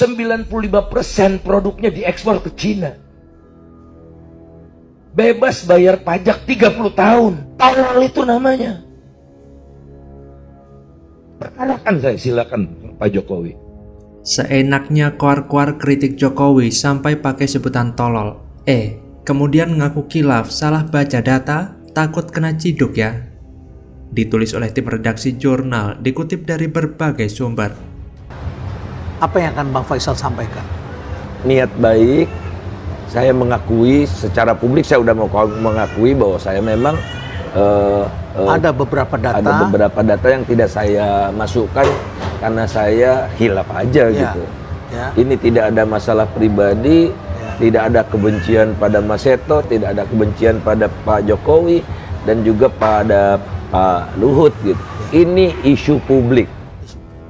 95% produknya diekspor ke Cina. Bebas bayar pajak 30 tahun. Tolol itu namanya. Perkarakan saya, silakan Pak Jokowi. Seenaknya kuar-kuar kritik Jokowi sampai pakai sebutan tolol. Kemudian ngaku kilaf, salah baca data, takut kena ciduk ya. Ditulis oleh tim redaksi jurnal, dikutip dari berbagai sumber. Apa yang akan Bang Faisal sampaikan? Niat baik, saya mengakui secara publik, saya udah mau mengakui bahwa saya memang ada beberapa data yang tidak saya masukkan karena saya hilaf aja gitu. Ya. Ini tidak ada masalah pribadi, tidak ada kebencian pada Mas Seto, tidak ada kebencian pada Pak Jokowi dan juga pada Pak Luhut gitu. Ini isu publik.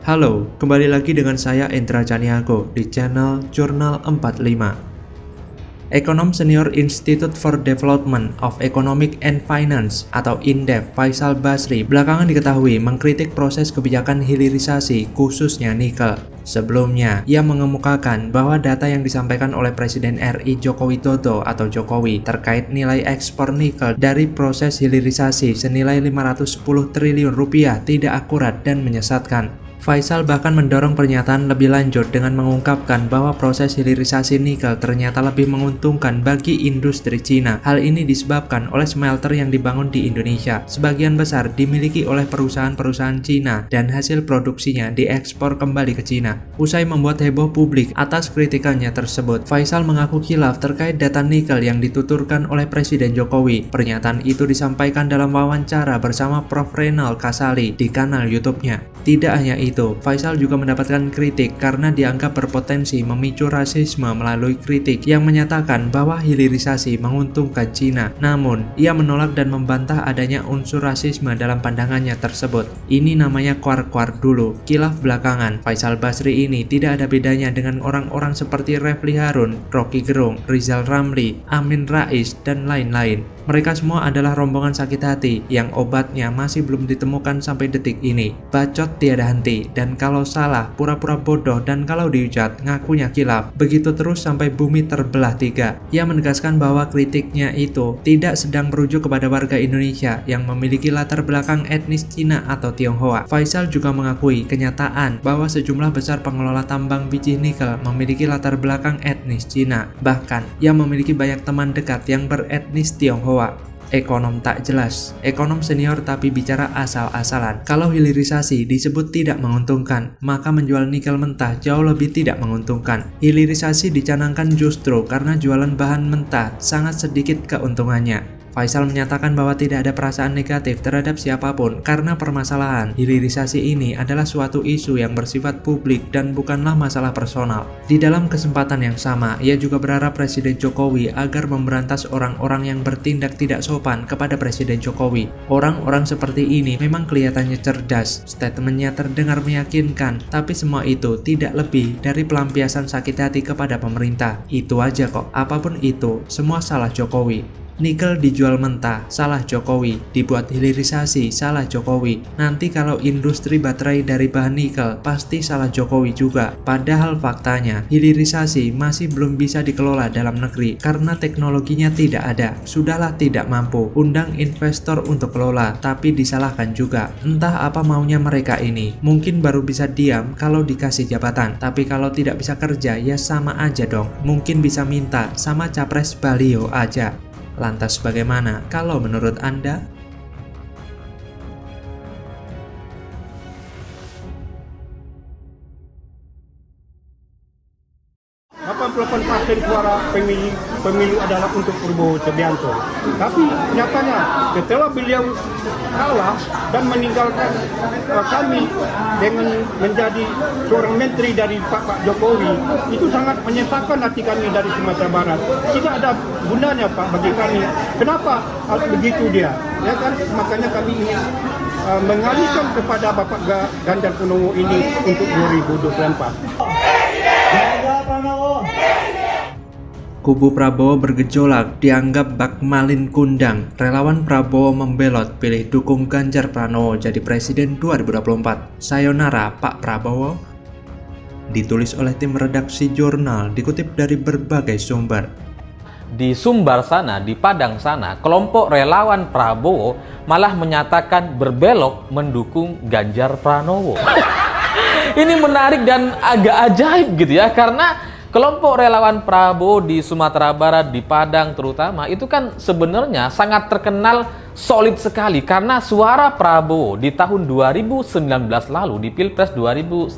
Halo, kembali lagi dengan saya Endra Caniago di channel Jurnal 45. Ekonom Senior Institute for Development of Economic and Finance atau INDEF Faisal Basri belakangan diketahui mengkritik proses kebijakan hilirisasi khususnya nikel. Sebelumnya, ia mengemukakan bahwa data yang disampaikan oleh Presiden RI Joko Widodo atau Jokowi terkait nilai ekspor nikel dari proses hilirisasi senilai 510 triliun rupiah tidak akurat dan menyesatkan. Faisal bahkan mendorong pernyataan lebih lanjut dengan mengungkapkan bahwa proses hilirisasi nikel ternyata lebih menguntungkan bagi industri Cina. Hal ini disebabkan oleh smelter yang dibangun di Indonesia. Sebagian besar dimiliki oleh perusahaan-perusahaan Cina dan hasil produksinya diekspor kembali ke Cina. Usai membuat heboh publik atas kritikannya tersebut, Faisal mengaku khilaf terkait data nikel yang dituturkan oleh Presiden Jokowi. Pernyataan itu disampaikan dalam wawancara bersama Prof. Renal Kasali di kanal YouTube-nya. Tidak hanya itu, Faisal juga mendapatkan kritik karena dianggap berpotensi memicu rasisme melalui kritik yang menyatakan bahwa hilirisasi menguntungkan Cina. Namun, ia menolak dan membantah adanya unsur rasisme dalam pandangannya tersebut. Ini namanya kuar-kuar dulu, kilaf belakangan. Faisal Basri ini tidak ada bedanya dengan orang-orang seperti Refli Harun, Rocky Gerung, Rizal Ramli, Amin Rais, dan lain-lain. Mereka semua adalah rombongan sakit hati yang obatnya masih belum ditemukan sampai detik ini. Bacot tiada henti, dan kalau salah pura-pura bodoh, dan kalau dihujat ngakunya kilaf. Begitu terus sampai bumi terbelah tiga. Ia menegaskan bahwa kritiknya itu tidak sedang merujuk kepada warga Indonesia yang memiliki latar belakang etnis Cina atau Tionghoa. Faisal juga mengakui kenyataan bahwa sejumlah besar pengelola tambang biji nikel memiliki latar belakang etnis Cina. Bahkan, ia memiliki banyak teman dekat yang beretnis Tionghoa. Ekonom tak jelas, ekonom senior tapi bicara asal-asalan. Kalau hilirisasi disebut tidak menguntungkan, maka menjual nikel mentah jauh lebih tidak menguntungkan. Hilirisasi dicanangkan justru karena jualan bahan mentah sangat sedikit keuntungannya. Faisal menyatakan bahwa tidak ada perasaan negatif terhadap siapapun karena permasalahan hilirisasi ini adalah suatu isu yang bersifat publik dan bukanlah masalah personal. Di dalam kesempatan yang sama, ia juga berharap Presiden Jokowi agar memberantas orang-orang yang bertindak tidak sopan kepada Presiden Jokowi. Orang-orang seperti ini memang kelihatannya cerdas, statementnya terdengar meyakinkan, tapi semua itu tidak lebih dari pelampiasan sakit hati kepada pemerintah. Itu aja kok, apapun itu, semua salah Jokowi. Nikel dijual mentah, salah Jokowi. Dibuat hilirisasi, salah Jokowi. Nanti kalau industri baterai dari bahan nikel, pasti salah Jokowi juga. Padahal faktanya, hilirisasi masih belum bisa dikelola dalam negeri karena teknologinya tidak ada. Sudahlah tidak mampu, undang investor untuk kelola, tapi disalahkan juga. Entah apa maunya mereka ini. Mungkin baru bisa diam kalau dikasih jabatan, tapi kalau tidak bisa kerja ya sama aja dong. Mungkin bisa minta sama capres Balio aja. Lantas bagaimana kalau menurut Anda? 88% suara pemilu adalah untuk Prabowo Subianto. Tapi nyatanya setelah beliau kalah dan meninggalkan kami dengan menjadi seorang menteri dari Pak Jokowi, itu sangat menyesakkan hati kami dari Sumatera Barat. Tidak ada gunanya Pak bagi kami. Kenapa harus begitu dia? Ya kan, makanya kami ingin mengalihkan kepada Bapak Ganjar Pranowo ini untuk 2024. Kubu Prabowo bergejolak dianggap bak malin kundang. Relawan Prabowo membelot pilih dukung Ganjar Pranowo jadi presiden 2024. Sayonara Pak Prabowo. ditulis oleh tim redaksi jurnal dikutip dari berbagai sumber. Di Sumbar sana, di Padang sana, kelompok relawan Prabowo malah menyatakan berbelok mendukung Ganjar Pranowo. Ini menarik dan agak ajaib gitu ya, karena kelompok relawan Prabowo di Sumatera Barat, di Padang terutama, itu kan sebenarnya sangat terkenal solid sekali karena suara Prabowo di tahun 2019 lalu, di Pilpres 2019,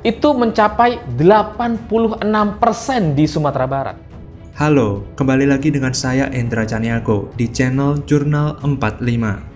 itu mencapai 86% di Sumatera Barat. Halo, kembali lagi dengan saya Endra Caniago di channel Jurnal 45.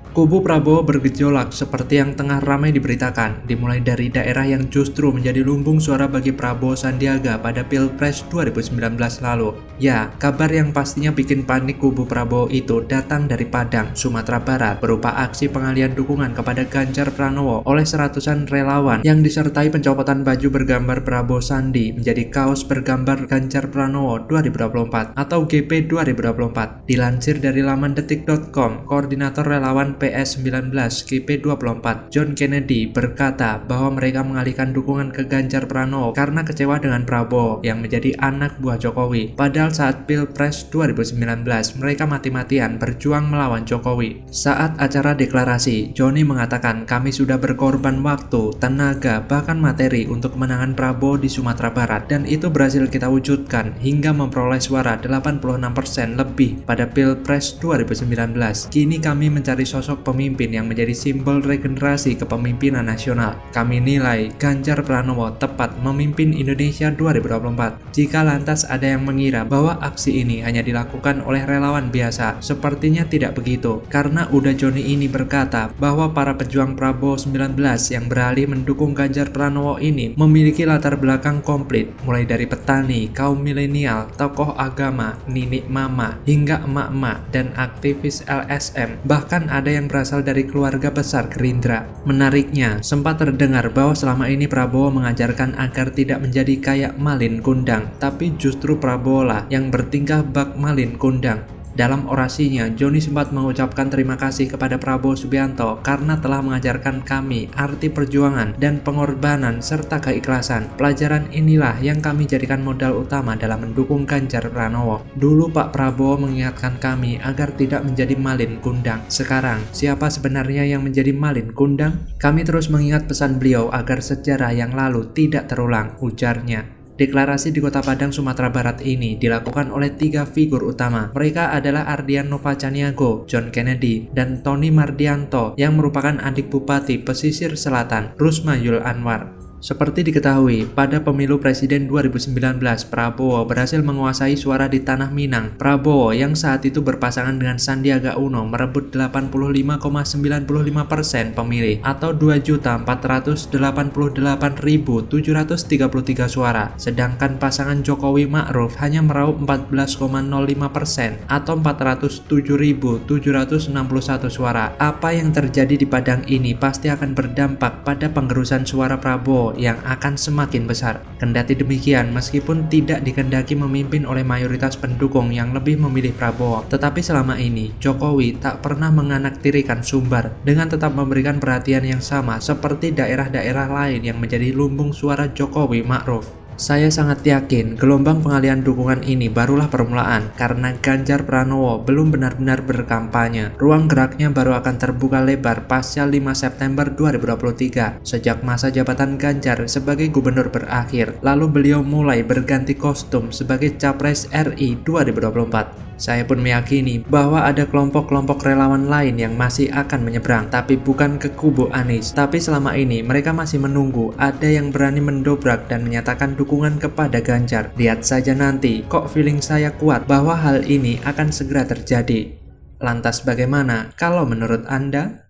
Kubu Prabowo bergejolak seperti yang tengah ramai diberitakan, dimulai dari daerah yang justru menjadi lumbung suara bagi Prabowo Sandiaga pada Pilpres 2019 lalu. Ya, kabar yang pastinya bikin panik kubu Prabowo itu datang dari Padang, Sumatera Barat, berupa aksi pengalihan dukungan kepada Ganjar Pranowo oleh seratusan relawan yang disertai pencopotan baju bergambar Prabowo Sandi menjadi kaos bergambar Ganjar Pranowo 2024 atau GP 2024. Dilansir dari laman detik.com, koordinator relawan PS19 GP24 John Kennedy berkata bahwa mereka mengalihkan dukungan ke Ganjar Pranowo karena kecewa dengan Prabowo yang menjadi anak buah Jokowi. Padahal saat Pilpres 2019 mereka mati-matian berjuang melawan Jokowi. Saat acara deklarasi, Johnny mengatakan kami sudah berkorban waktu, tenaga, bahkan materi untuk kemenangan Prabowo di Sumatera Barat dan itu berhasil kita wujudkan hingga memperoleh suara 86% lebih pada Pilpres 2019. Kini kami mencari sosok pemimpin yang menjadi simbol regenerasi kepemimpinan nasional. Kami nilai Ganjar Pranowo tepat memimpin Indonesia 2024. Jika lantas ada yang mengira bahwa aksi ini hanya dilakukan oleh relawan biasa, sepertinya tidak begitu. Karena udah Johnny ini berkata bahwa para pejuang Prabowo 19 yang beralih mendukung Ganjar Pranowo ini memiliki latar belakang komplit, mulai dari petani, kaum milenial, tokoh agama, ninik mama, hingga emak-emak dan aktivis LSM. Bahkan ada yang berasal dari keluarga besar Gerindra. Menariknya, sempat terdengar bahwa selama ini Prabowo mengajarkan agar tidak menjadi kayak Malin Kundang, tapi justru Prabowo lah yang bertingkah bak Malin Kundang. Dalam orasinya, Johnny sempat mengucapkan terima kasih kepada Prabowo Subianto karena telah mengajarkan kami arti perjuangan dan pengorbanan serta keikhlasan. Pelajaran inilah yang kami jadikan modal utama dalam mendukung Ganjar Pranowo. Dulu Pak Prabowo mengingatkan kami agar tidak menjadi Malin Kundang. Sekarang, siapa sebenarnya yang menjadi Malin Kundang? Kami terus mengingat pesan beliau agar sejarah yang lalu tidak terulang, ujarnya. Deklarasi di Kota Padang, Sumatera Barat ini dilakukan oleh 3 figur utama. Mereka adalah Ardian Nova Caniago, John Kennedy, dan Tony Mardianto yang merupakan adik Bupati Pesisir Selatan, Rusma Yul Anwar. Seperti diketahui, pada pemilu presiden 2019, Prabowo berhasil menguasai suara di Tanah Minang. Prabowo yang saat itu berpasangan dengan Sandiaga Uno merebut 85,95% pemilih atau 2.488.733 suara. Sedangkan pasangan Jokowi Ma'ruf hanya meraup 14,05% atau 407.761 suara. Apa yang terjadi di Padang ini pasti akan berdampak pada pengerusan suara Prabowo yang akan semakin besar. Kendati demikian, meskipun tidak dikehendaki memimpin oleh mayoritas pendukung yang lebih memilih Prabowo, tetapi selama ini Jokowi tak pernah menganaktirikan Sumbar dengan tetap memberikan perhatian yang sama seperti daerah-daerah lain yang menjadi lumbung suara Jokowi Ma'ruf. Saya sangat yakin gelombang pengalihan dukungan ini barulah permulaan karena Ganjar Pranowo belum benar-benar berkampanye. Ruang geraknya baru akan terbuka lebar pasca 5 September 2023 sejak masa jabatan Ganjar sebagai gubernur berakhir. Lalu beliau mulai berganti kostum sebagai Capres RI 2024. Saya pun meyakini bahwa ada kelompok-kelompok relawan lain yang masih akan menyeberang, tapi bukan ke kubu Anies. Tapi selama ini mereka masih menunggu ada yang berani mendobrak dan menyatakan dukungan kepada Ganjar. Lihat saja nanti, kok feeling saya kuat bahwa hal ini akan segera terjadi. Lantas bagaimana kalau menurut Anda?